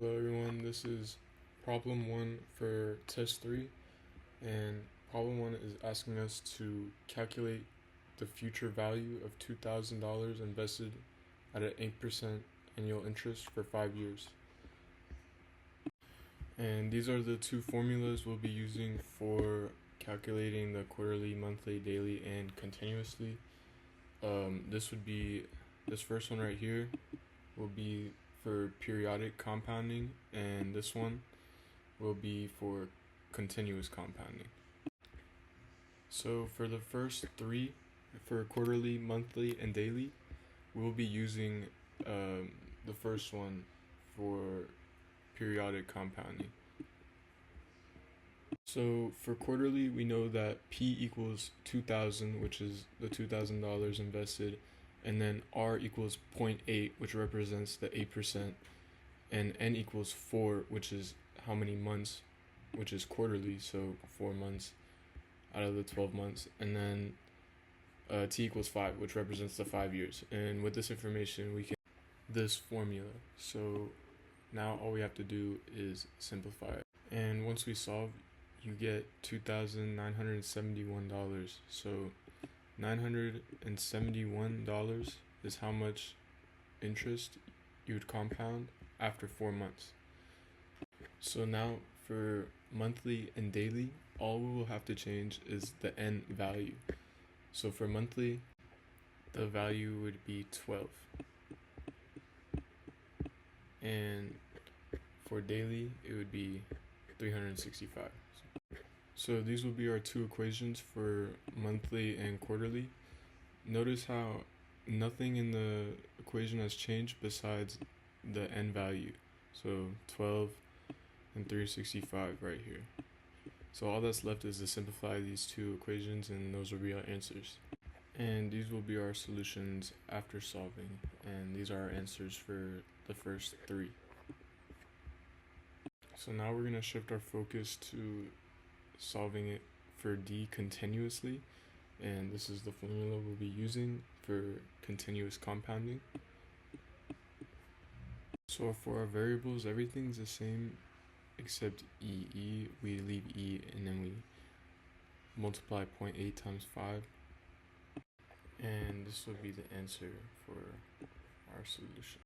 Hello everyone, this is problem 1 for test 3, and problem 1 is asking us to calculate the future value of $2,000 invested at an 8% annual interest for 5 years. And these are the two formulas we'll be using for calculating the quarterly, monthly, daily, and continuously. This first one right here will be for periodic compounding, and this one will be for continuous compounding. So for the first three, for quarterly, monthly, and daily, we'll be using the first one for periodic compounding. So for quarterly, we know that P equals 2,000, which is the $2,000 invested, and then R equals 0.8, which represents the 8%, and N equals 4, which is how many months, which is quarterly, so 4 months out of the 12 months, and then T equals 5, which represents the 5 years. And with this information, we can this formula. So now all we have to do is simplify it. And once we solve, you get $2,971. So $971 is how much interest you would compound after 4 months. So now for monthly and daily, all we will have to change is the N value. So for monthly, the value would be 12. And for daily, it would be 365. So these will be our two equations for monthly and quarterly. Notice how nothing in the equation has changed besides the N value. So 12 and 365 right here. So all that's left is to simplify these two equations, and those will be our answers. And these will be our solutions after solving, and these are our answers for the first three. So now we're going to shift our focus to solving it for D continuously, and this is the formula we'll be using for continuous compounding. So for our variables, everything's the same except E. We leave E and then we multiply 0.8 times 5, and this will be the answer for our solution.